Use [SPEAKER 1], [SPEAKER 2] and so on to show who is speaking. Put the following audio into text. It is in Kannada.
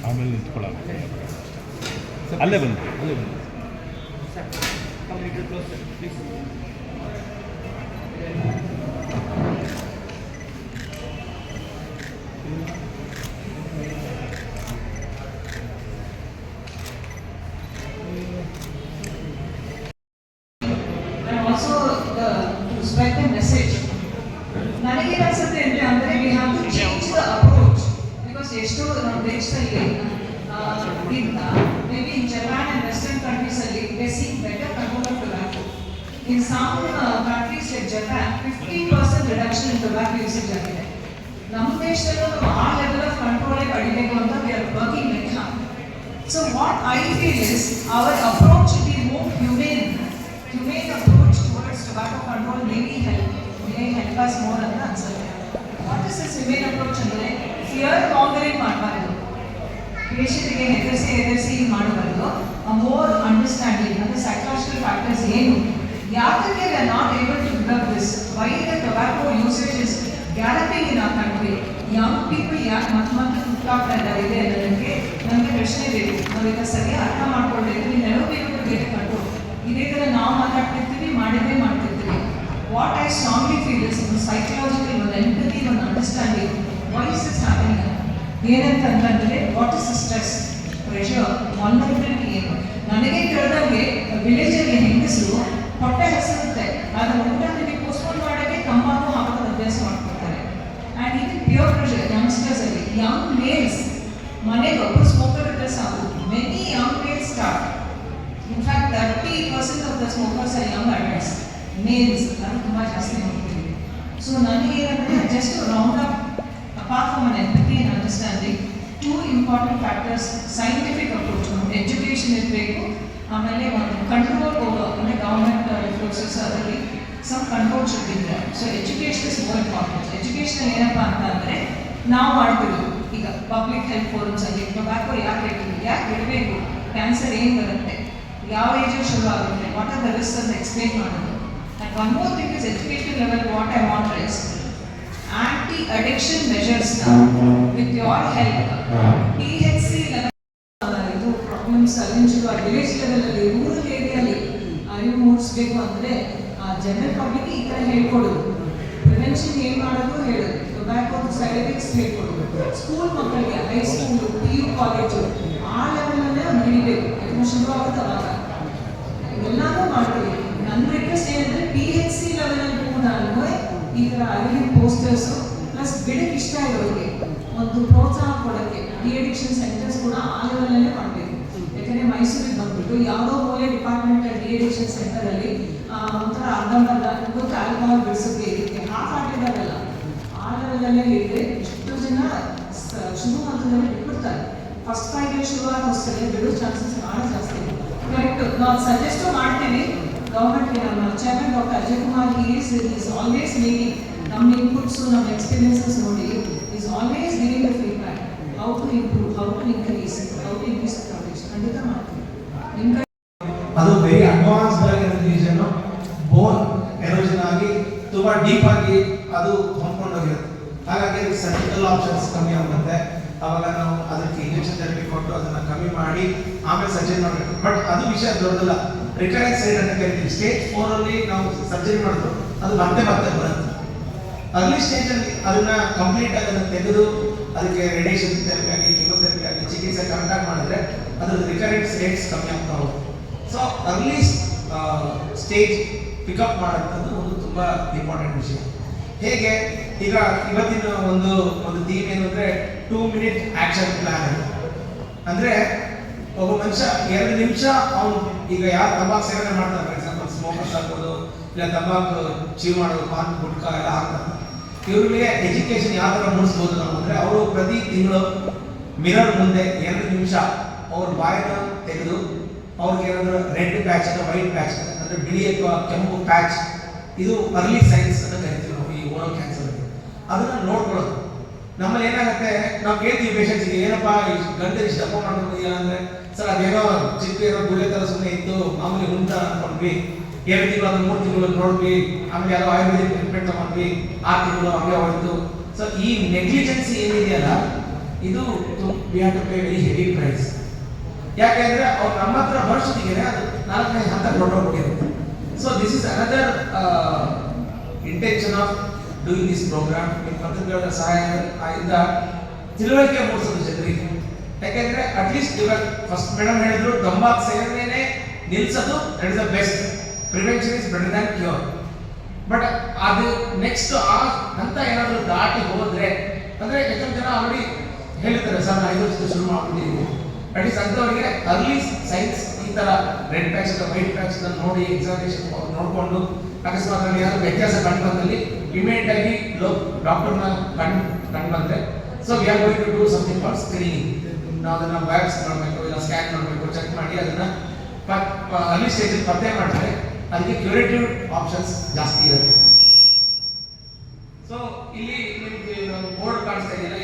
[SPEAKER 1] ಆಮೇಲೆ ನಿಂತ್ಕೊಳ್ಳ ಅಲ್ಲೇ ಬಂದು
[SPEAKER 2] also to spread the message. ನನಗೆ ಅನ್ಸುತ್ತೆ ಅಂದರೆ we have to change the approach because ಎಷ್ಟೋ ನಮ್ಮ ದೇಶದಲ್ಲಿ maybe in Japan and Western countries they see better control of tobacco. In some countries like Japan, 50% reduction in tobacco usage ಆಗಿದೆ. ನಮ್ಮ ದೇಶದಲ್ಲೂ ಆ level of control ಪಡಿಬೇಕು ಅಂತ we are working very hard. So what I feel is our approach should be more humane approach towards tobacco control may help us more ಅಂತ ಅನ್ಸುತ್ತೆ. What is this humane approach ಅಂದರೆ fear mongering ಮಾಡಬಾರ್ದು, ಪೇಷಂಟ್ಗೆ ಹೆದರಿಸಿ ಮಾಡಬಾರ್ದು. ಮೋರ್ ಅಂಡರ್ಸ್ಟ್ಯಾಂಡಿಂಗ್ ಅಂದರೆ ಸೈಕಾಲಜಿಕಲ್ ಫ್ಯಾಕ್ಟರ್ಸ್ ಏನು, ಯಾಕಂದ್ರೆ we are not able to develop this, why the tobacco usage is galloping in our country, young people ಯಾಕೆ ಮತ್ತೆ ಹುಟ್ಟಾಗ್ತಾ ಇದ್ದಾರೆ ಅನ್ನೋದಕ್ಕೆ ನಮಗೆ ಪ್ರಶ್ನೆ ಬೇಕು. ನಾವೀಗ ಸರಿಯಾಗಿ ಅರ್ಥ ಮಾಡ್ಕೊಳ್ಬೇಕು. ನೀವು ನೆನಪು ಬೇರೆ ಕಂಟ್ರೋಲ್ ಇದೇ ಥರ ನಾವು ಮಾತಾಡ್ತಿರ್ತೀವಿ, ಮಾಡ್ತಿರ್ತೀವಿ. What I strongly feel is ಒಂದು ಸೈಕಲಾಜಿಕಲ್, ಒಂದು ಎಂಪತಿ, ಒಂದು understanding why is this happening ಏನಂತಂದ್ರೆ what is stress, pressure, vulnerability ಏನು. ನನಗೆ ತಿಳಿದಂಗೆ ವಿಲೇಜಲ್ಲಿ ಹೆಂಗಸರು ಹೊಟ್ಟೆ ಹಸಿರುತ್ತೆ, ಅದರ ಊಟದಲ್ಲಿ ಪೋಸ್ಟ್ಪೋನ್ ಮಾಡೋಕ್ಕೆ ತಂಬಾಕು ಹಾಕೋದು ಅಭ್ಯಾಸ ಮಾಡ್ಕೊಳ್ತಾರೆ. ಆ್ಯಂಡ್ ಇದು ಪ್ಯೂರ್ ಪ್ರೆಷರ್ ಯಂಗ್ಸ್ಟರ್ಸಲ್ಲಿ. ಯಂಗ್ ಮೇಲ್ಸ್ ಮನೆಗೆ ಒಬ್ಬರು ಸ್ಮೋಕರ್ ಇದ್ದರೆ ಸಾಕು, many young males start. In fact, 30% of the smokers are young adults, males. ಅದು ತುಂಬ ಜಾಸ್ತಿ ನೋಡ್ತೀವಿ. ಸೊ ನನಗೆ ಏನಂದರೆ just round up, apart from an empathy and understanding, 2 important factors. Scientific approach, ಒಂದು ಎಜುಕೇಷನ್ ಇರಬೇಕು, ಆಮೇಲೆ ಒಂದು ಕಂಟ್ರೋಲ್ ಅಂದರೆ ಗೌರ್ಮೆಂಟ್ ರಿಸೋರ್ಸಸ್ ಅದರಲ್ಲಿ some control should be there. So education is more important. Education ಏನಪ್ಪ ಅಂತ ಅಂದರೆ ನಾವು ಮಾಡ್ತೀವಿ ಈಗ ಪಬ್ಲಿಕ್ ಹೆಲ್ತ್ ಫೋರಮ್ಸ್ ಅಲ್ಲಿ ಟೊಬ್ಯಾಕೋ ಯಾಕೆ ಬಿಡಬೇಕು, ಕ್ಯಾನ್ಸರ್ ಏನು ಬರುತ್ತೆ, ಯಾವ ಏಜಲ್ಲಿ ಶುರು ಆಗುತ್ತೆ, ವಾಟ್ ಆರ್ ದ ರಿಸ್ಕ್ ಅಂತ ಎಕ್ಸ್ಪ್ಲೇನ್ ಮಾಡೋದು. And one more thing is education level. What I want is anti addiction ಮೆಷರ್ಸ್ನ with your help THC level ಇದು ಪ್ರಾಬ್ಲಮ್ಸ್ ಅಲ್ಲಿಂದ ವಿಲೇಜ್ ಲೆವೆಲಲ್ಲಿ, ರೂರಲ್ ಏರಿಯಲ್ಲಿ ಅರಿವು ಮೂಡಿಸ್ಬೇಕು ಅಂದರೆ ಜನರಲ್ ಪಬ್ಲಿಕ್ ಈ ಥರ ಹೇಳ್ಕೊಡೋದು, ಪ್ರಿವೆನ್ಷನ್ ಏನು ಮಾಡೋದು ಹೇಳೋದು, ಟೊಬ್ಯಾಕೋ ಸೈಡ್ ಎಫೆಕ್ಟ್ಸ್ ಹೇಳ್ಕೊಡೋದು, ಸ್ಕೂಲ್ ಮಕ್ಕಳಿಗೆ ಹೈಸ್ಕೂಲು PU ಕಾಲೇಜು ಆ ಲೆವೆಲಲ್ಲೇ ಅವ್ನು ಹಿಡಿಬೇಕು. ಯಾಕಂದ್ರೆ ಶುರು ಆಗುತ್ತೆ ಅವಾಗ ಎಲ್ಲರೂ ಮಾಡ್ತೀವಿ. ನನ್ನ ರಿಕ್ವೆಸ್ಟ್ ಏನಂದರೆ THC ಲೆವೆಲಲ್ಲಿ ಕೂಡ ಈ ಥರ ಅರಿವಿನ ಪೋಸ್ಟರ್ಸು ಪ್ಲಸ್ ಬಿಡಕ್ಕೆ ಇಷ್ಟ ಇರೋರಿಗೆ ಒಂದು ಪ್ರೋತ್ಸಾಹ ಕೊಡೋಕ್ಕೆ ಡಿಅಡಿಕ್ಷನ್ ಸೆಂಟರ್ಸ್ ಕೂಡ ಆ ಲೆವೆಲಲ್ಲೇ ಮಾಡಬೇಕು. ಯಾಕಂದರೆ ಮೈಸೂರಿಗೆ ಬಂದ್ಬಿಟ್ಟು ಯಾವುದೋ ಮೂಲೆ ಡಿಪಾರ್ಟ್ಮೆಂಟ್ ಡಿಅಡಿಕ್ಷನ್ ಸೆಂಟರಲ್ಲಿ ಒಂಥರ ಅರ್ಧಂಬರ್ಧ ಗೊತ್ತು ಆಲ್ಕೋಹಾಲ್ ಬಿಡಿಸೋಕ್ಕೆ ಇದಕ್ಕೆ ಹಾಫ್ ಆಗಿದ್ದಾವೆಲ್ಲ ಆ ಲೆವೆಲಲ್ಲೇ ಹೇಳಿದರೆ ಎಷ್ಟು ಜನ ಶುರು ಹಂತದಲ್ಲಿ ಬಿಟ್ಬಿಡ್ತಾರೆ. ಫಸ್ಟ್ 5 ಇಯರ್ಸ್ ಶುರು ಆಗೋಷ್ಟೇ ಬಿಡೋ ಚಾನ್ಸಸ್ ಭಾಳ ಜಾಸ್ತಿ. ಕರೆಕ್ಟು, ನಾವು ಸಜೆಸ್ಟು ಮಾಡ್ತೀವಿ ಗೌರ್ಮೆಂಟ್ಗೆ. ನಮ್ಮ chairman doctor Ajay Kumar is always making ನಮ್ಮ ಇನ್ಪುಟ್ಸು, ನಮ್ಮ ಎಕ್ಸ್ಪೀರಿಯನ್ಸಸ್ ನೋಡಿ is always giving the feedback, how to improve, how to increase coverage. ಖಂಡಿತ ಮಾಡ್ತೀವಿ. ನಿಮ್ಮ
[SPEAKER 3] ಅದು ವೆರಿ ಅಡ್ವಾನ್ಸ್ಡ್ ಆಗಿರೋ ರೀಜನ್, ಬೋನ್ ಎರೋಷನ್ ಆಗಿ ತುಂಬ ಡೀಪ್ ಆಗಿ ಅದು ಹೊಂದ್ಕೊಂಡೋಗಿರುತ್ತೆ. ಹಾಗಾಗಿ ಅದಕ್ಕೆ ಸರ್ಜಿಕಲ್ ಆಪ್ಷನ್ಸ್ ಕಮ್ಮಿ ಆಗುತ್ತೆ. ಅವಾಗ ನಾವು ಅದಕ್ಕೆ ಇಂಜೆಕ್ಷನ್ ಥೆರಪಿ ಕೊಟ್ಟು ಅದನ್ನು ಕಮ್ಮಿ ಮಾಡಿ ಆಮೇಲೆ ಸರ್ಜರಿ ಮಾಡಬೇಕು. ಬಟ್ ಅದು ವಿಷಯ ದೊಡ್ಡದಲ್ಲ. ರಿಕರೆನ್ಸ್ ರೇಟ್ ಅಂತ ಕರಿತೀವಿ. ಸ್ಟೇಜ್ 4 ಅಲ್ಲಿ ನಾವು ಸರ್ಜರಿ ಮಾಡಿದ್ರು ಅದು ಮತ್ತೆ ಬರುತ್ತೆ. ಅರ್ಲಿ ಸ್ಟೇಜಲ್ಲಿ ಅದನ್ನು ಕಂಪ್ಲೀಟ್ ಆಗಿ ಅದನ್ನು ತೆಗೆದು ಅದಕ್ಕೆ ರೇಡಿಯೇಷನ್ ಥೆರಪಿ ಆಗಿ ಕೀಮೋಥೆರಪಿ ಆಗಿ ಚಿಕಿತ್ಸೆ ಕರೆಕ್ಟಾಗಿ ಮಾಡಿದ್ರೆ ಅದ್ರ ರಿಕರೆನ್ಸ್ ರೇಟ್ಸ್ ಕಮ್ಮಿ ಆಗ್ತಾ ಹೋಗುತ್ತೆ. ಸೊ ಅರ್ಲಿ ಸ್ಟೇಜ್ ಪಿಕಪ್ ಮಾಡೋಂಥದ್ದು ಒಂದು ತುಂಬ ಇಂಪಾರ್ಟೆಂಟ್ ವಿಷಯ. ಹೇಗೆ ಈಗ ಇವತ್ತಿನ ಒಂದು ಥೀಮ್ ಏನು ಅಂದರೆ 2 ಮಿನಿಟ್ ಆ್ಯಕ್ಷನ್ ಪ್ಲ್ಯಾನ್. ಅಂದರೆ ಒಬ್ಬ ಮನುಷ್ಯ 2 ನಿಮಿಷ ಅವನು ಈಗ ಯಾರು ತಂಬಾಕು ಸೇವನೆ ಮಾಡ್ತಾರೆ, ಫಾರ್ ಎಕ್ಸಾಂಪಲ್ ಸ್ಮೋಕರ್ಸ್ ಆಗ್ಬೋದು, ಇಲ್ಲ ತಂಬಾಕು ಚೀವ್ ಮಾಡೋದು, ಪಾನ್ ಗುಟ್ಕಾ ಎಲ್ಲ ಹಾಕ್ತಾರೆ. ಇವ್ರಿಗೆ ಎಜುಕೇಷನ್ ಯಾವ ಥರ ಮೂಡಿಸ್ಬೋದು ನಾವು ಅಂದರೆ ಅವರು ಪ್ರತಿ ತಿಂಗಳು ಮಿರರ್ ಮುಂದೆ 2 ನಿಮಿಷ ಅವ್ರ ಬಾಯಿನ ತೆಗೆದು ಅವ್ರಿಗೆ ಏನಾದರೂ ರೆಡ್ ಪ್ಯಾಚ್ ಅಥವಾ ವೈಟ್ ಪ್ಯಾಚ್ ಅಂದರೆ ಬಿಳಿ ಅಥವಾ ಕೆಂಪು ಪ್ಯಾಚ್, ಇದು ಅರ್ಲಿ ಸೈನ್ಸ್ ಅಂತ ಕರಿತೀವಿ ನಾವು ಈ ಓರಲ್ ಕ್ಯಾನ್ಸರ್. ಅದನ್ನು ನೋಡ್ಕೊಳ್ಳೋದು. ನಮ್ಮಲ್ಲಿ ಏನಾಗುತ್ತೆ, ನಾವು ಕೇಳ್ತೀವಿ ಪೇಷಂಟ್ಸ್ಗೆ, ಏನಪ್ಪ ಗಂಟೆ ಇಷ್ಟು ದಪ್ಪ ಮಾಡ್ಕೊಂಡಿದ್ದೀರಾ ಅಂದರೆ, ಸರ್ ಅದೇನೋ ಚಿಕ್ಕ ಏನೋ ಗುಳ್ಳೆ ಥರ ಸುಮ್ಮನೆ ಇತ್ತು, ಮಾಮೂಲಿ ಉಂಟ ಅಂದ್ಕೊಂಡ್ವಿ, 2 ತಿಂಗಳು ಅದು 3 ತಿಂಗಳು ನೋಡ್ವಿ, ಆಮೇಲೆ ಯಾರೋ ಆಯುರ್ವೇದಿಕ್ ಟ್ರೀಟ್ಮೆಂಟ್ ತಗೊಂಡ್ವಿ, 6 ತಿಂಗಳು ಹಂಗೆ ಹೋಯ್ತು. ಸೊ ಈ ನೆಗ್ಲಿಜೆನ್ಸಿ ಏನಿದೆಯಲ್ಲ ಇದು we have to pay very heavy price. ಯಾಕೆಂದ್ರೆ ಅವ್ರು ನಮ್ಮ ಹತ್ರ ಬರೋಷ್ಟೊತ್ತಿಗೆ ಅದು 4ನೇ ಹಂತ ಹೊರಟೋಗ್ಬಿಟ್ಟಿರುತ್ತೆ. So this is another intention of doing this programme. ನಿಮ್ಮ ಪತ್ರಕರ್ತರ ಸಹಾಯದಿಂದ ತಿಳುವಳಿಕೆ ಮೂಡಿಸೋದು ಜನರಿಗೆ. ಯಾಕೆಂದ್ರೆ ಅಟ್ಲೀಸ್ಟ್ ಇವಾಗ ಫಸ್ಟ್ ಮೇಡಮ್ ಹೇಳಿದ್ರು ತಂಬಾಕು ಸೇವನೆನೇ ನಿಲ್ಸೋದು that is the best. Prevention is better than cure. But ಅದು ನೆಕ್ಸ್ಟ್ ಆ ಹಂತ ಏನಾದರೂ ದಾಟಿ ಹೋದ್ರೆ ಅಂದ್ರೆ ಎಷ್ಟೊಂದು ಜನ ಆಲ್ರೆಡಿ ಹೇಳ್ತಾರೆ ಸರ್ ನಾನು 5 ವರ್ಷದ ಶುರು ಮಾಡ್ಬಿಟ್ಟಿದ್ದೀನಿ. ಅಟ್ ಲೀಸ್ಟ್ ಅಂಥವ್ರಿಗೆ ಅರ್ಲಿ ಸೈನ್ಸ್ ಈ ಥರ ರೆಡ್ ಪ್ಯಾಕ್ಸ್ ಅಥವಾ ವೈಟ್ ಪ್ಯಾಕ್ಸ್ ನೋಡಿ ಎಕ್ಸಾಮಿನೇಷನ್ ನೋಡಿಕೊಂಡು ಅಕಸ್ಮಾತ್ ಏನಾದರೂ ವ್ಯತ್ಯಾಸ ಕಂಡು ಬಂದಲ್ಲಿ ಇಮಿಡಿಯೇಟ್ ಆಗಿ ಡಾಕ್ಟರ್ನ ಕಂಡು ಬಂದರೆ so we are going to do something for screening. ನಾವು ಅದನ್ನು ವ್ಯಾಕ್ಸ್ ಮಾಡಬೇಕು ಇಲ್ಲ ಸ್ಕ್ಯಾನ್ ಮಾಡಬೇಕು, ಚೆಕ್ ಮಾಡಿ ಅದನ್ನು ಅರ್ಲಿ ಸ್ಟೇಜಲ್ಲಿ ಪತ್ತೆ ಮಾಡಿದ್ರೆ ಅದಕ್ಕೆ ಕ್ಯೂರೇಟಿವ್ ಆಪ್ಷನ್ಸ್ ಜಾಸ್ತಿ ಇರುತ್ತೆ. ಸೊ ಇಲ್ಲಿ ನಿಮಗೆ ಬೋರ್ಡ್ ಕಾಣಿಸ್ತಾ ಇದೆಯಲ್ಲ.